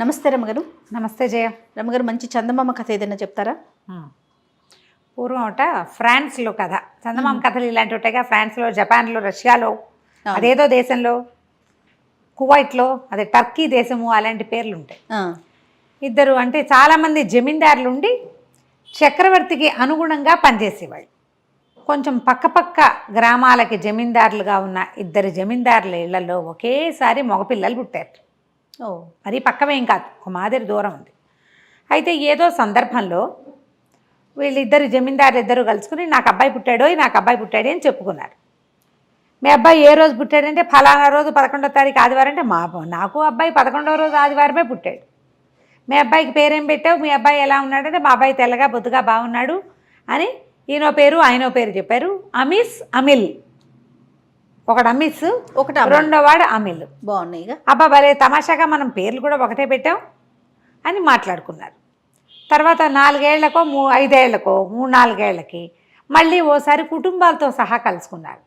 నమస్తే రమ్మగారు. నమస్తే జయ. రమ్మగారు, మంచి చందమామ కథ ఏదైనా చెప్తారా? పూర్వం ఫ్రాన్స్లో కథ. చందమామ కథలు ఇలాంటి ఉంటాయిగా. ఫ్రాన్స్లో, జపాన్లో, రష్యాలో, అదేదో దేశంలో, కువైట్లో, అదే టర్కీ దేశము, అలాంటి పేర్లు ఉంటాయి. ఇద్దరు అంటే చాలామంది జమీందారులు ఉండి చక్రవర్తికి అనుగుణంగా పనిచేసేవాళ్ళు. కొంచెం పక్కపక్క గ్రామాలకి జమీందారులుగా ఉన్న ఇద్దరు జమీందారుల ఇళ్లలో ఒకేసారి మగపిల్లలు పుట్టారు. మరి పక్కమేం కాదు, ఒక మాదిరి దూరం ఉంది. అయితే ఏదో సందర్భంలో వీళ్ళిద్దరు జమీందారులు ఇద్దరు కలుసుకుని నాకు అబ్బాయి పుట్టాడు అని చెప్పుకున్నారు. మీ అబ్బాయి ఏ రోజు పుట్టాడంటే ఫలానా రోజు 11వ తారీఖు ఆదివారం అంటే నాకు అబ్బాయి 11వ రోజు ఆదివారమే పుట్టాడు. మీ అబ్బాయికి పేరేం పెట్టావు, మీ అబ్బాయి ఎలా ఉన్నాడంటే మా అబ్బాయి తెల్లగా బొద్దుగా బాగున్నాడు అని ఈయనో పేరు ఆయనో పేరు చెప్పారు. అమిస్, అమిల్. ఒకటి అమిస్, ఒకటి రెండోవాడు అమిల్. బాగున్నాయిగా. అబ్బా భలే తమాషాగా మనం పేర్లు కూడా ఒకటే పెట్టాం అని మాట్లాడుకున్నారు. తర్వాత 4 ఏళ్లకో 5 ఏళ్లకో 3-4 ఏళ్లకి మళ్ళీ ఓసారి కుటుంబాలతో సహా కలుసుకున్నారు.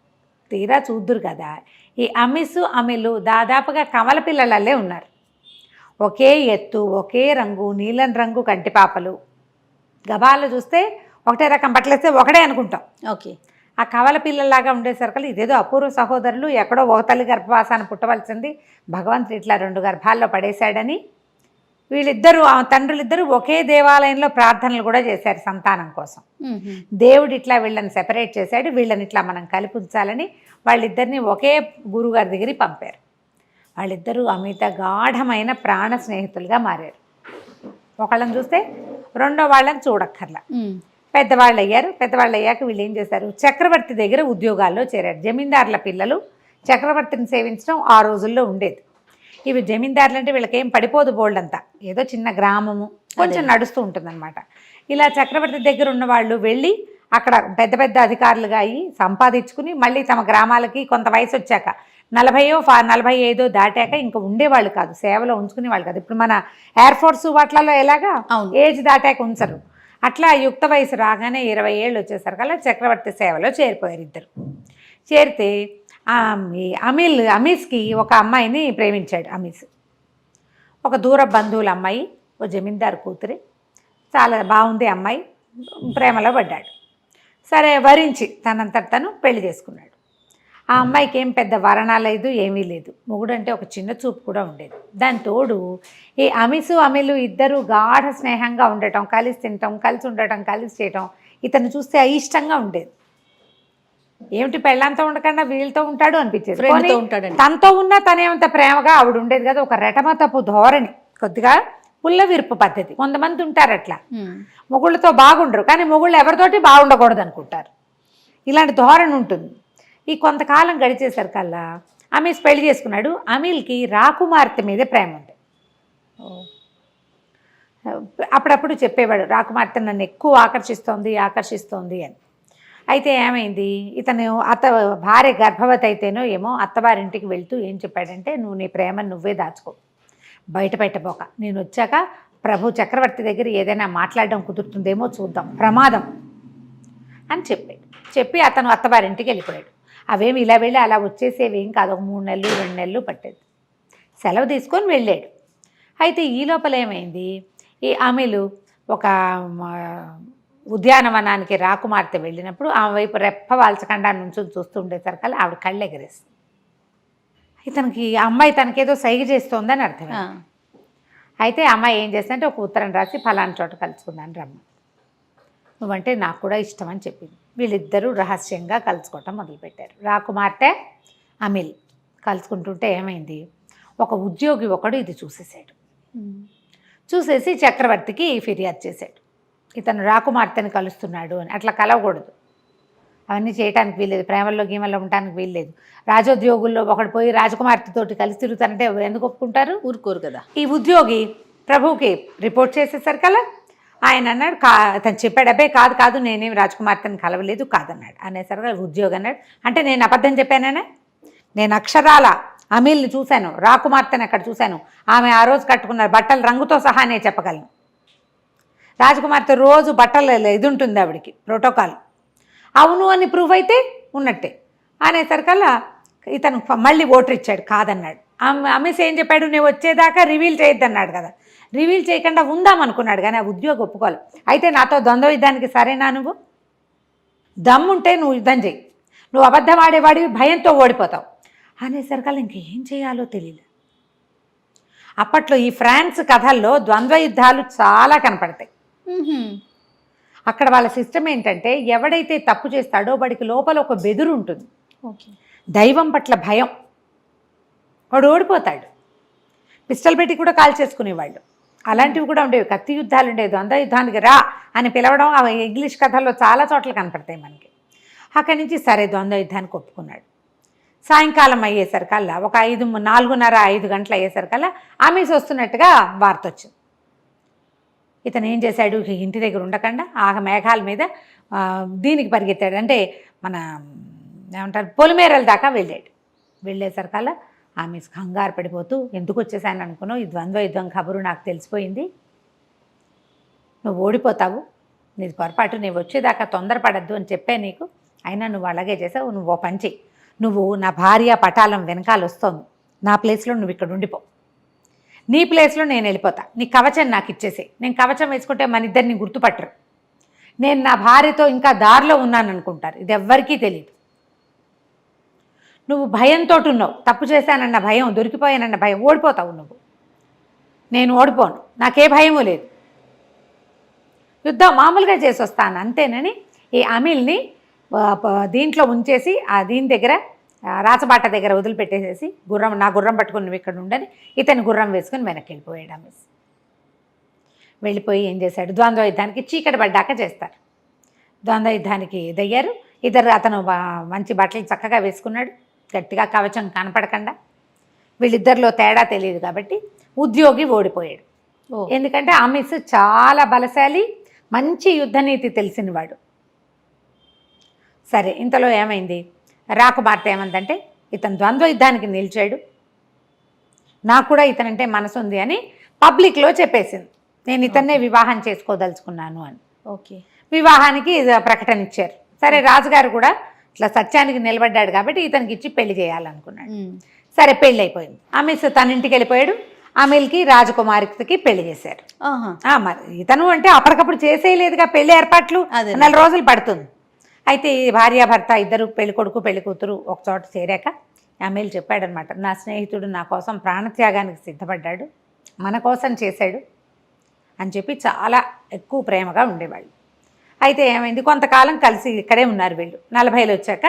తీరా చూద్దురు కదా, ఈ అమిస్ అమిలు దాదాపుగా కమల పిల్లలల్లే ఉన్నారు. ఒకే ఎత్తు, ఒకే రంగు, నీలం రంగు కంటిపాపలు. గబాల్లో చూస్తే ఒకటే రకం బట్టలేస్తే ఒకటే అనుకుంటాం. ఓకే. ఆ కవల పిల్లల్లాగా ఉండేసరికి ఇదేదో అపూర్వ సహోదరులు, ఎక్కడో ఒక తల్లి గర్భవాసాన్ని పుట్టవలసింది, భగవంతుడు ఇట్లా 2 గర్భాల్లో పడేశాడని వీళ్ళిద్దరూ, ఆ తండ్రులిద్దరూ ఒకే దేవాలయంలో ప్రార్థనలు కూడా చేశారు సంతానం కోసం. దేవుడు ఇట్లా వీళ్ళని సెపరేట్ చేశాడు, వీళ్ళని ఇట్లా మనం కలిపి ఉంచాలని వాళ్ళిద్దరిని ఒకే గురుగారి దగ్గరికి పంపారు. వాళ్ళిద్దరూ అమిత గాఢమైన ప్రాణ స్నేహితులుగా మారారు. ఒకళ్ళని చూస్తే రెండో వాళ్ళని చూడక్కర్లా. పెద్దవాళ్ళు అయ్యాక వీళ్ళు ఏం చేశారు, చక్రవర్తి దగ్గర ఉద్యోగాల్లో చేరారు. జమీందారుల పిల్లలు చక్రవర్తిని సేవించడం ఆ రోజుల్లో ఉండేది. ఇవి జమీందారులు అంటే వీళ్ళకేం పడిపోదు బోల్డంతా, ఏదో చిన్న గ్రామము, కొంచెం నడుస్తూ ఉంటుందన్నమాట. ఇలా చక్రవర్తి దగ్గర ఉన్న వాళ్ళు వెళ్ళి అక్కడ పెద్ద పెద్ద అధికారులుగా అయ్యి సంపాదించుకుని మళ్ళీ తమ గ్రామాలకి కొంత వయసు వచ్చాక 40-45 దాటాక ఇంకా ఉండేవాళ్ళు కాదు, సేవలో ఉంచుకునే వాళ్ళు కాదు. ఇప్పుడు మన ఎయిర్ ఫోర్స్ వాటిలలో ఎలాగా ఏజ్ దాటాక ఉంచరు, అట్లా యుక్త వయసు రాగానే 20 ఏళ్ళు వచ్చేసరికల్లా చక్రవర్తి సేవలో చేరిపోయారు ఇద్దరు. చేరితే అమీస్కి ఒక అమ్మాయిని ప్రేమించాడు. అమీస్ ఒక దూర బంధువుల అమ్మాయి, ఓ జమీందారు కూతురి, చాలా బాగుంది అమ్మాయి, ప్రేమలో పడ్డాడు. సరే వరించి తనంతట తను పెళ్లి చేసుకున్నాడు. ఆ అమ్మాయికి ఏం పెద్ద వరణ లేదు, ఏమీ లేదు. మొగుడంటే ఒక చిన్న చూపు కూడా ఉండేది. దాని తోడు ఈ అమిసు అమిలు ఇద్దరు గాఢ స్నేహంగా ఉండటం, కలిసి తినటం, కలిసి ఉండటం, కలిసి చేయటం ఇతను చూస్తే అయిష్టంగా ఉండేది. ఏమిటి పెళ్ళంతో ఉండకుండా వీళ్ళతో ఉంటాడు అనిపించేది. తనతో ఉన్నా తనేమంత ప్రేమగా ఆవిడ ఉండేది కదా. ఒక రెటమతపు ధోరణి, కొద్దిగా పుల్ల విరుపు పద్ధతి. కొంతమంది ఉంటారు అట్లా, మొగుళ్ళతో బాగుండరు కానీ మొగుళ్ళు ఎవరితోటి బాగుండకూడదు అనుకుంటారు. ఇలాంటి ధోరణి ఉంటుంది. ఈ కొంతకాలం గడిచేసరికల్లా అమీస్ పెళ్లి చేసుకున్నాడు. అమీల్కి రాకుమార్తె మీదే ప్రేమ ఉంది. అప్పుడప్పుడు చెప్పేవాడు, రాకుమార్తె నన్ను ఎక్కువ ఆకర్షిస్తోంది అని. అయితే ఏమైంది, ఇతను భార్య గర్భవతి అయితేనో ఏమో అత్తవారింటికి వెళ్తూ ఏం చెప్పాడంటే, నువ్వు నీ ప్రేమను నువ్వే దాచుకో, బయటపోక, నేను వచ్చాక ప్రభు చక్రవర్తి దగ్గర ఏదైనా మాట్లాడడం కుదురుతుందేమో చూద్దాం, ప్రమాదం అని చెప్పి అతను అత్తవారింటికి వెళ్ళిపోయాడు. అవేమి ఇలా వెళ్ళి అలా వచ్చేసేవేం కాదు, ఒక 3 నెలలు 2 నెలలు పట్టేది. సెలవు తీసుకొని వెళ్ళాడు. అయితే ఈ లోపల ఏమైంది, ఈ అమీలు ఒక ఉద్యానవనానికి రాకుమార్తె వెళ్ళినప్పుడు ఆమె వైపు రెప్ప వాల్చకుండా నుంచి చూస్తూ ఉండేసరికల్లా ఆవిడ కళ్ళు ఎగరేస్తుంది. ఇతనికి అమ్మాయి తనకేదో సైగ చేస్తోందని అర్థం. అయితే అమ్మాయి ఏం చేస్తుందంటే ఒక ఉత్తరం రాసి ఫలానా చోట కలుసుకుందాను రమ్మ, నువ్వంటే నాకు కూడా ఇష్టం అని చెప్పింది. వీళ్ళిద్దరూ రహస్యంగా కలుసుకోవటం మొదలుపెట్టారు. రాకుమార్తె అమిల్ కలుసుకుంటుంటే ఏమైంది, ఒక ఉద్యోగి ఒకడు ఇది చూసేసి చక్రవర్తికి ఫిర్యాదు చేశాడు, ఇతను రాకుమార్తెని కలుస్తున్నాడు అని. అట్లా కలవకూడదు, అవన్నీ చేయడానికి వీల్లేదు, ప్రేమల్లో గీమల్లో ఉండటానికి వీల్లేదు. రాజోద్యోగుల్లో ఒకడు పోయి రాజకుమార్తెతోటి కలిసి తిరుగుతానంటే ఎందుకు ఒప్పుకుంటారు, ఊరుకోరు కదా. ఈ ఉద్యోగి ప్రభువుకి రిపోర్ట్ చేసేసరికల్లా ఆయన అన్నాడు, అతను చెప్పాడు, అబ్బాయి కాదు నేనేం రాజకుమార్తెని కలవలేదు కాదన్నాడు. అనేసరికి ఉద్యోగి అన్నాడు, అంటే నేను అబద్ధం చెప్పానా, నేను అక్షరాల అమీల్ని చూశాను, రాకుమార్తెని అక్కడ చూశాను, ఆమె ఆ రోజు కట్టుకున్న బట్టల రంగుతో సహా నేను చెప్పగలను. రాజకుమార్తె రోజు బట్టలు ఇది ఉంటుంది ఆవిడికి ప్రోటోకాల్, అవును అని ప్రూవ్ అయితే ఉన్నట్టే. అనేసరికల్లా ఇతను మళ్ళీ ఓటర్ ఇచ్చాడు, కాదన్నాడు. అమిత్ ఏం చెప్పాడు, నేను వచ్చేదాకా రివీల్ చేయొద్దన్నాడు కదా, రివీల్ చేయకుండా ఉందామనుకున్నాడు కానీ ఆ ఉద్యోగి ఒప్పుకోవాలి. అయితే నాతో ద్వంద్వ యుద్ధానికి సరేనా, నువ్వు దమ్ముంటే నువ్వు యుద్ధం చేయి, నువ్వు అబద్ధం ఆడేవాడివి, భయంతో ఓడిపోతావు అనేసరికల్లా ఇంకేం చేయాలో తెలియదు. అప్పట్లో ఈ ఫ్రాన్స్ కథల్లో ద్వంద్వ యుద్ధాలు చాలా కనపడతాయి. అక్కడ వాళ్ళ సిస్టమ్ ఏంటంటే ఎవడైతే తప్పు చేస్తాడో వాడికి లోపల ఒక బెదురు ఉంటుంది, ఓకే, దైవం పట్ల భయం, వాడు ఓడిపోతాడు. పిస్టల్ పెట్టి కూడా కాల్ చేసుకునేవాళ్ళు, అలాంటివి కూడా ఉండేవి. కత్తి యుద్ధాలు ఉండేవి, ద్వంద్వ యుద్ధానికి రా అని పిలవడం అవి ఇంగ్లీష్ కథల్లో చాలా చోట్ల కనపడతాయి మనకి. అక్కడి నుంచి సరే ద్వంద్వ యుద్ధానికి ఒప్పుకున్నాడు. సాయంకాలం అయ్యేసరికల్లా ఒక 4:30-5 గంటలు అయ్యేసరికల్లా ఆమెస్ వస్తున్నట్టుగా వార్త వచ్చింది. ఇతను ఏం చేశాడు, ఇంటి దగ్గర ఉండకుండా ఆ మేఘాల మీద దీనికి పరిగెత్తాడు, అంటే మన ఏమంటారు పొలిమేరల దాకా వెళ్ళాడు. వెళ్ళేసరికల్లా ఆమెస్ కంగారు పడిపోతూ, ఎందుకు వచ్చేసాను అనుకున్నావు, ఈ ద్వంద్వ యుద్ధం ఖబరు నాకు తెలిసిపోయింది, నువ్వు ఓడిపోతావు, నీది పొరపాటు, నేను వచ్చేదాకా తొందరపడద్దు అని చెప్పాను నీకు, అయినా నువ్వు అలాగే చేసావు. నువ్వు ఓ పని చెయ్యి, నువ్వు నా భార్య పటాలం వెనకాల వస్తోంది, నా ప్లేస్లో నువ్వు ఇక్కడ ఉండిపో, నీ ప్లేస్లో నేను వెళ్ళిపోతా, నీ కవచం నాకు ఇచ్చేసే, నేను కవచం వేసుకుంటే మన ఇద్దరిని గుర్తుపట్టరు, నేను నా భార్యతో ఇంకా దారిలో ఉన్నాను అనుకుంటారు, ఇది ఎవ్వరికీ తెలియదు. నువ్వు భయంతో ఉన్నావు, తప్పు చేశానన్న భయం, దొరికిపోయానన్న భయం, ఓడిపోతావు నువ్వు, నేను ఓడిపోను, నాకే భయమూ లేదు, యుద్ధం మామూలుగా చేసి వస్తాను అంతేనని ఈ అమిల్ని దీంట్లో ఉంచేసి ఆ దీని దగ్గర రాచబాట దగ్గర వదిలిపెట్టేసేసి నా గుర్రం పట్టుకుని నువ్వు ఇక్కడ ఉండని ఇతని గుర్రం వేసుకుని వెనక్కి వెళ్ళిపోయాడు. అమిస్ వెళ్ళిపోయి ఏం చేశాడు, ద్వంద్వ యుద్ధానికి చీకటి పడ్డాక చేస్తారు. ద్వంద్వ యుద్ధానికి దిగారు ఇద్దరు. అతను మంచి బట్టలు చక్కగా వేసుకున్నాడు, గట్టిగా కవచం కనపడకుండా. వీళ్ళిద్దరిలో తేడా తెలియదు కాబట్టి ఉద్యోగి ఓడిపోయాడు. ఎందుకంటే అమిస్ చాలా బలశాలి, మంచి యుద్ధనీతి తెలిసినవాడు. సరే, ఇంతలో ఏమైంది, రాకుమార్తె ఏమందంటే ఇతను ద్వంద్వ యుద్ధానికి నిలిచాడు, నాకు కూడా ఇతనంటే మనసు ఉంది అని పబ్లిక్లో చెప్పేసింది, నేను ఇతన్నే వివాహం చేసుకోదలుచుకున్నాను అని. ఓకే, వివాహానికి ప్రకటన ఇచ్చారు. సరే, రాజుగారు కూడా ఇట్లా సత్యానికి నిలబడ్డాడు కాబట్టి ఇతనికి ఇచ్చి పెళ్లి చేయాలనుకున్నాడు. సరే, పెళ్ళి అయిపోయింది. అమిస్ తన ఇంటికి వెళ్ళిపోయాడు. అమిల్కి రాజకుమారికి పెళ్లి చేశారు. మరి ఇతను అంటే అప్పటికప్పుడు చేసేయలేదుగా పెళ్లి ఏర్పాట్లు, 4 రోజులు పడుతుంది. అయితే భార్యాభర్త ఇద్దరు, పెళ్లి కొడుకు పెళ్లి కూతురు ఒక చోట చేరాక అమిల్ చెప్పాడనమాట, నా స్నేహితుడు నా కోసం ప్రాణత్యాగానికి సిద్ధపడ్డాడు, మన కోసం చేశాడు అని చెప్పి చాలా ఎక్కువ ప్రేమగా ఉండేవాళ్ళు. అయితే ఏమైంది, కొంతకాలం కలిసి ఇక్కడే ఉన్నారు వీళ్ళు. 40 వచ్చాక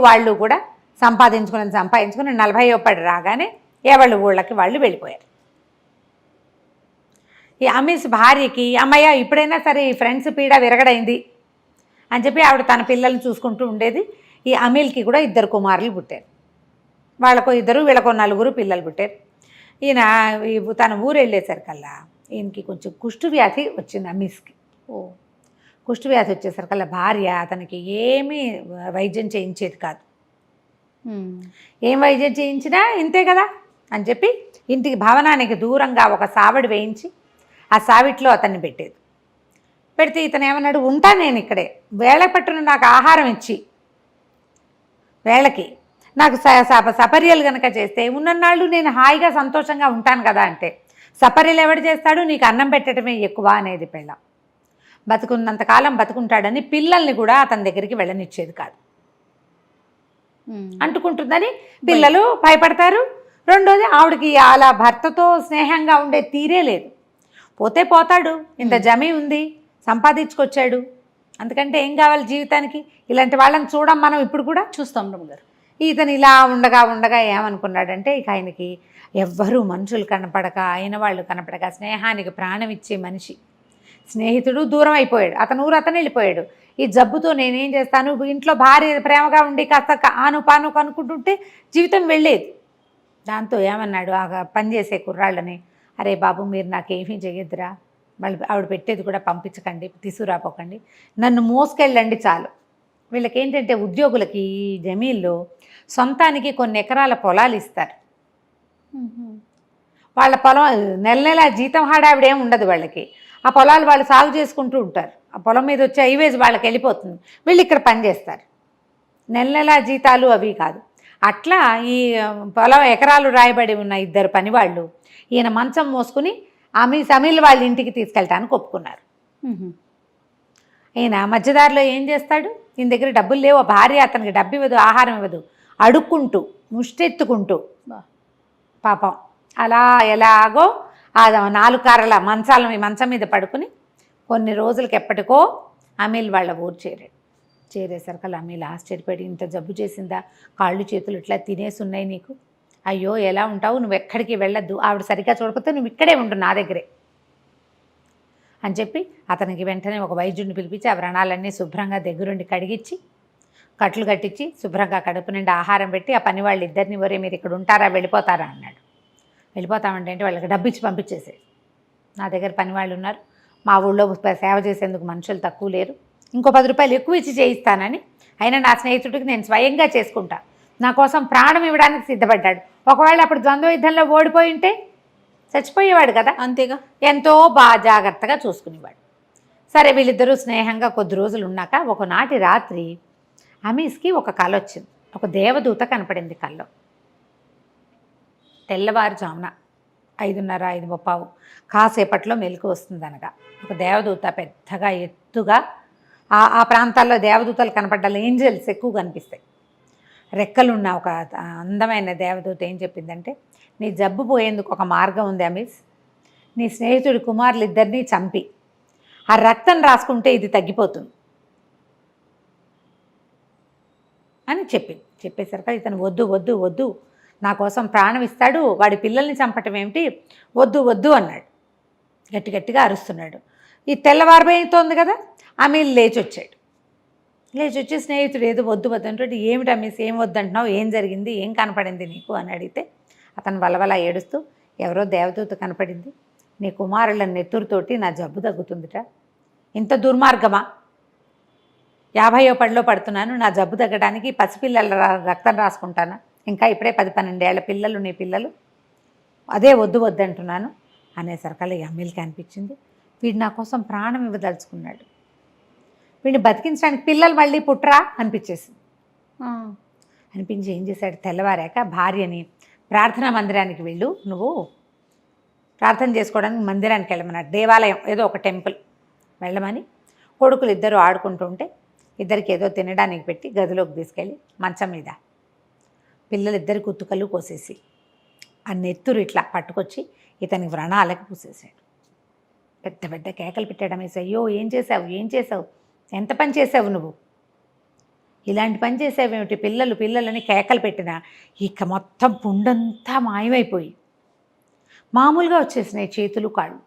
వాళ్ళు కూడా సంపాదించుకుని 40 రాగానే ఎవళ్ళు ఊళ్ళకి వాళ్ళు వెళ్ళిపోయారు. ఈ అమిస్ భార్యకి అమ్మయ్య ఇప్పుడైనా సరే ఈ ఫ్రెండ్స్ పీడ విరగడైంది అని చెప్పి ఆవిడ తన పిల్లల్ని చూసుకుంటూ ఉండేది. ఈ అమిల్కి కూడా 2 కుమారులు పుట్టారు. వాళ్ళకు 2, వీళ్ళకు 4 పిల్లలు పుట్టారు. ఈయన తన ఊరు వెళ్ళేసరికల్లా ఈయనకి కొంచెం కుష్ఠవ్యాధి వచ్చింది అమిస్కి. కుష్ఠవ్యాధి వచ్చేసరికల్లా భార్య అతనికి ఏమీ వైద్యం చేయించేది కాదు. ఏం వైద్యం చేయించినా ఇంతే కదా అని చెప్పి ఇంటికి భవనానికి దూరంగా ఒక సావిడి వేయించి ఆ సావిట్లో అతన్ని పెట్టేది. పెడితే ఇతను ఏమన్నాడు, ఉంటా నేను ఇక్కడే, వేళ పట్టున నాకు ఆహారం ఇచ్చి వేళకి నాకు సపర్యలు కనుక చేస్తే ఉన్నన్నాళ్ళు నేను హాయిగా సంతోషంగా ఉంటాను కదా అంటే, సపర్యలు ఎవడు చేస్తాడు, నీకు అన్నం పెట్టడమే ఎక్కువ అనేది పిల్ల. బతుకున్నంతకాలం బతుకుంటాడని పిల్లల్ని కూడా అతని దగ్గరికి వెళ్ళనిచ్చేది కాదు. అంటుకుంటుందని పిల్లలు భయపడతారు. రెండోది ఆవిడకి అలా భర్తతో స్నేహంగా ఉండే తీరే లేదు. పోతే పోతాడు, ఇంత జమీ ఉంది, సంపాదించుకొచ్చాడు, అందుకంటే ఏం కావాలి జీవితానికి, ఇలాంటి వాళ్ళని చూడం మనం ఇప్పుడు కూడా చూస్తాం రమ్మగారు. ఇతను ఇలా ఉండగా ఏమనుకున్నాడంటే, ఇక ఆయనకి ఎవ్వరూ మనుషులు కనపడక, అయిన వాళ్ళు కనపడక, స్నేహానికి ప్రాణం ఇచ్చే మనిషి స్నేహితుడు దూరం అయిపోయాడు. అతను ఊరు అతను వెళ్ళిపోయాడు. ఈ జబ్బుతో నేనేం చేస్తాను, ఇంట్లో భార్య ప్రేమగా ఉండి కాస్త ఆను పాను కనుక్కుంటుంటే జీవితం వెళ్ళేది. దాంతో ఏమన్నాడు ఆ పనిచేసే కుర్రాళ్ళని, అరే బాబు మీరు నాకేమీ చేయొద్దురా, మళ్ళీ ఆవిడ పెట్టేది కూడా పంపించకండి, తీసుకురాపోకండి, నన్ను మోసుకెళ్ళండి చాలు. వీళ్ళకి ఏంటంటే ఉద్యోగులకి జమీన్లో సొంతానికి కొన్ని ఎకరాల పొలాలు ఇస్తారు. వాళ్ళ పొలం నెల జీతం హడావిడేం ఉండదు వాళ్ళకి. ఆ పొలాలు వాళ్ళు సాగు చేసుకుంటూ ఉంటారు. ఆ పొలం మీద వచ్చే హైవేజ్ వాళ్ళకి వెళ్ళిపోతుంది, వీళ్ళు ఇక్కడ పనిచేస్తారు. నెల జీతాలు అవి కాదు. అట్లా ఈ పొలం ఎకరాలు రాయబడి ఉన్న ఇద్దరు పనివాళ్ళు ఈయన మంచం మోసుకుని అమీల్ వాళ్ళ ఇంటికి తీసుకెళ్ళటానికి ఒప్పుకున్నారు. ఈయన మధ్యదారిలో ఏం చేస్తాడు, ఈయన దగ్గర డబ్బులు లేవు, భార్య అతనికి డబ్బు ఇవ్వదు, ఆహారం ఇవ్వదు, అడుక్కుంటూ ముష్టెత్తుకుంటూ పాపం అలా ఎలాగో ఆ 4 కార్ల మంచం మీద పడుకుని కొన్ని రోజులకి ఎప్పటికో అమీల్ వాళ్ళ ఊరు చేరేసరికి అమీల్ ఆశ్చర్యపడి, ఇంత జబ్బు చేసిందా, కాళ్ళు చేతులు ఇట్లా తినేసి ఉన్నాయి నీకు, అయ్యో ఎలా ఉంటావు, నువ్వు ఎక్కడికి వెళ్ళొద్దు, ఆవిడ సరిగ్గా చూడకపోతే నువ్వు ఇక్కడే ఉండు నా దగ్గరే అని చెప్పి అతనికి వెంటనే ఒక వైద్యుడిని పిలిపించి ఆ వ్రణాలన్నీ శుభ్రంగా దగ్గరుండి కడిగించి కట్లు కట్టించి శుభ్రంగా కడుపు నిండా ఆహారం పెట్టి ఆ పని వాళ్ళు ఇద్దరిని ఒరే మీరు ఇక్కడ ఉంటారా వెళ్ళిపోతారా అన్నాడు. వెళ్ళిపోతామంటే వాళ్ళకి డబ్బు ఇచ్చి పంపించేసాడు. నా దగ్గర పని వాళ్ళు ఉన్నారు, మా ఊళ్ళో సేవ చేసేందుకు మనుషులు తక్కువ లేరు, ఇంకో 10 రూపాయలు ఎక్కువ ఇచ్చి చేయిస్తానని, అయినా నా స్నేహితుడికి నేను స్వయంగా చేసుకుంటా, నా కోసం ప్రాణం ఇవ్వడానికి సిద్ధపడ్డాడు. ఒకవేళ అప్పుడు ద్వంద్వ యుద్ధంలో ఓడిపోయి ఉంటే చచ్చిపోయేవాడు కదా, అంతేగా, ఎంతో బాగా జాగ్రత్తగా చూసుకునేవాడు. సరే వీళ్ళిద్దరూ స్నేహంగా కొద్ది రోజులు ఉన్నాక ఒకనాటి రాత్రి అమీస్కి ఒక కల వచ్చింది. ఒక దేవదూత కనపడింది కల్లో. తెల్లవారుజామున 5:30, 5:30 కాసేపట్లో మెలకు వస్తుంది అనగా ఒక దేవదూత పెద్దగా ఎత్తుగా, ఆ ప్రాంతాల్లో దేవదూతలు కనపడ్డాలి, ఏంజల్స్ ఎక్కువ కనిపిస్తాయి. రెక్కలున్న ఒక అందమైన దేవదూత ఏం చెప్పిందంటే, నీ జబ్బు పోయేందుకు ఒక మార్గం ఉంది అమీస్, నీ స్నేహితుడి కుమారులు ఇద్దరినీ చంపి ఆ రక్తం రాసుకుంటే ఇది తగ్గిపోతుంది అని చెప్పింది. చెప్పేసరికి ఇతను వద్దు వద్దు వద్దు, నా కోసం ప్రాణం ఇస్తాడు, వాడి పిల్లల్ని చంపటం ఏమిటి, వద్దు వద్దు అన్నాడు. గట్టిగా అరుస్తున్నాడు. ఈ తెల్లవారిపోతుంది కదా, అమీల్ లేచి వచ్చి స్నేహితుడు ఏదో వద్దు వద్దు అంటే, ఏమిటి అమీస్ ఏం వద్దంటున్నావు, ఏం జరిగింది, ఏం కనపడింది నీకు అని అడిగితే అతను వలవలా ఏడుస్తూ, ఎవరో దేవదూత కనపడింది, నీ కుమారుల నెత్తురుతోటి నా జబ్బు తగ్గుతుందిట, ఇంత దుర్మార్గమా, 50వ పడిలో పడుతున్నాను, నా జబ్బు తగ్గడానికి పసిపిల్లల రక్తం రాసుకుంటాను, ఇంకా ఇప్పుడే 10-12 ఏళ్ల పిల్లలు నీ పిల్లలు, అదే వద్దు వద్దంటున్నాను అనేసరికల్లా అమీల్కి అనిపించింది, వీడు నా కోసం ప్రాణం ఇవ్వదలుచుకున్నాడు, వీడిని బతికించడానికి పిల్లలు మళ్ళీ పుట్టరా అనిపించేసింది. అనిపించి ఏం చేశాడు, తెల్లవారాక భార్యని ప్రార్థనా మందిరానికి వెళ్ళు, నువ్వు ప్రార్థన చేసుకోవడానికి మందిరానికి వెళ్ళమన్నాడు, దేవాలయం ఏదో ఒక టెంపుల్ వెళ్ళమని. కొడుకులు ఇద్దరు ఆడుకుంటూ ఉంటే ఇద్దరికి ఏదో తినడానికి పెట్టి గదిలోకి తీసుకెళ్ళి మంచం మీద పిల్లలిద్దరి కుత్తుకలు కోసేసి ఆ నెత్తురు ఇట్లా పట్టుకొచ్చి ఇతని వ్రణాలకు పూసేసాడు. పెద్ద కేకలు పెట్టడం వేసి, అయ్యో ఏం చేసావు, ఎంత పని చేసావు నువ్వు, ఇలాంటి పని చేసావేమిటి, పిల్లలని కేకలు పెట్టినా ఇక మొత్తం పుండంతా మాయమైపోయి మామూలుగా వచ్చేసినాయి చేతులు కాళ్ళు.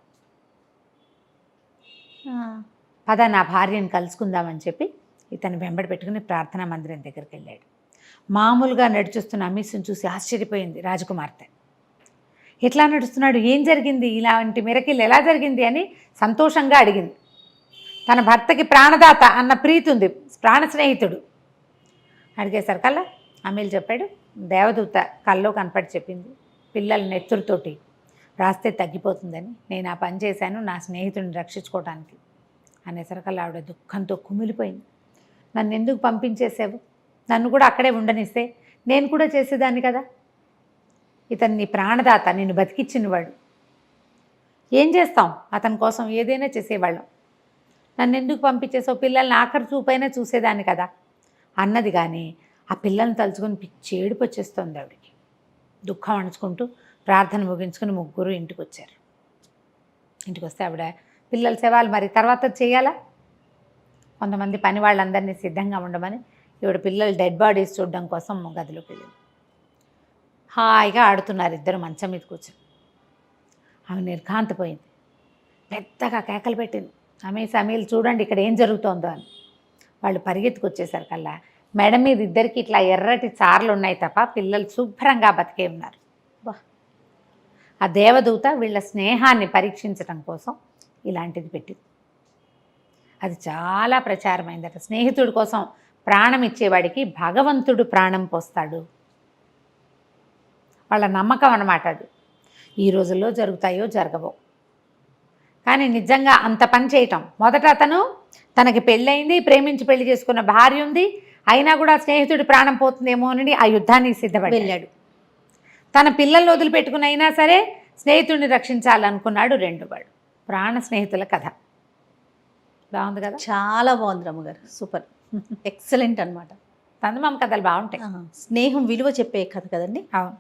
పద నా భార్యను కలుసుకుందామని చెప్పి ఇతను వెంబడి పెట్టుకుని ప్రార్థనా మందిరం దగ్గరికి వెళ్ళాడు. మామూలుగా నడిచొస్తున్న అమీస్ని చూసి ఆశ్చర్యపోయింది రాజకుమార్తె. ఎట్లా నడుస్తున్నాడు, ఏం జరిగింది, ఇలాంటి మిరకిల్ ఎలా జరిగింది అని సంతోషంగా అడిగింది. తన భర్తకి ప్రాణదాత అన్న ప్రీతి ఉంది, ప్రాణ స్నేహితుడు. అడిగేసరికల్లా అమీల్ చెప్పాడు, దేవదూత కల్లో కనపడి చెప్పింది, పిల్లల నెత్తురుతోటి రాస్తే తగ్గిపోతుందని, నేను ఆ పని చేశాను నా స్నేహితుడిని రక్షించుకోవడానికి అనేసరికల్లా ఆవిడ దుఃఖంతో కుమిలిపోయింది. నన్ను ఎందుకు పంపించేసావు, నన్ను కూడా అక్కడే ఉండనిస్తే నేను కూడా చేసేదాన్ని కదా, ఇతను నీ ప్రాణదాత, నిన్ను బతికిచ్చినవాడు, ఏం చేస్తాం, అతని కోసం ఏదైనా చేసేవాళ్ళం, నన్ను ఎందుకు పంపించేసావు, పిల్లల్ని ఆఖరి చూపైనా చూసేదాన్ని కదా అన్నది. కానీ ఆ పిల్లల్ని తలుచుకొని పిచ్చి ఏడుపు వచ్చేస్తుంది ఆవిడికి. దుఃఖం అణుచుకుంటూ ప్రార్థన ముగించుకుని ముగ్గురు ఇంటికి వచ్చారు. ఇంటికి వస్తే ఆవిడ పిల్లల సేవలు మరి తర్వాత చేయాలా, కొంతమంది పని వాళ్ళందరినీ సిద్ధంగా ఉండమని ఈవిడ పిల్లలు డెడ్ బాడీస్ చూడడం కోసం గదిలోకి వెళ్ళింది. హాయిగా ఆడుతున్నారు ఇద్దరు మంచం మీద కూర్చొని. ఆమె నిర్ఘాంతపోయింది, పెద్దగా కేకలు పెట్టింది, అమీల్ చూడండి ఇక్కడ ఏం జరుగుతోందో అని. వాళ్ళు పరిగెత్తుకొచ్చేసరికల్లా మెడ మీద ఇద్దరికి ఇట్లా ఎర్రటి చార్లు ఉన్నాయి తప్ప పిల్లలు శుభ్రంగా బతికే ఉన్నారు. ఆ దేవదూత వీళ్ళ స్నేహాన్ని పరీక్షించడం కోసం ఇలాంటిది పెట్టింది. అది చాలా ప్రచారమైందట. స్నేహితుడి కోసం ప్రాణం ఇచ్చేవాడికి భగవంతుడు ప్రాణం పోస్తాడు, వాళ్ళ నమ్మకం అన్నమాట అది. ఈ రోజుల్లో జరుగుతాయో జరగవో, కానీ నిజంగా అంత పని చేయటం. మొదట అతను తనకి పెళ్ళయింది, ప్రేమించి పెళ్లి చేసుకున్న భార్య ఉంది, అయినా కూడా స్నేహితుడి ప్రాణం పోతుందేమో అని ఆ యుద్ధానికి సిద్ధపడి వెళ్ళాడు. తన పిల్లల్ని వదిలిపెట్టుకుని అయినా సరే స్నేహితుడిని రక్షించాలనుకున్నాడు రెండువాడు. ప్రాణ స్నేహితుల కథ బాగుంది కదా. చాలా బాగుంది రమ్మగారు, సూపర్, ఎక్సలెంట్ అనమాట. చందమామ కథలు బాగుంటాయి. స్నేహం విలువ చెప్పే కథ కదండి. అవును.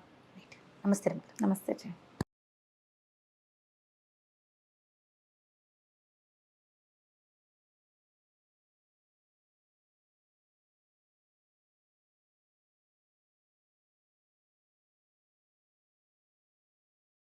నమస్తే రమ్మగారు. నమస్తే.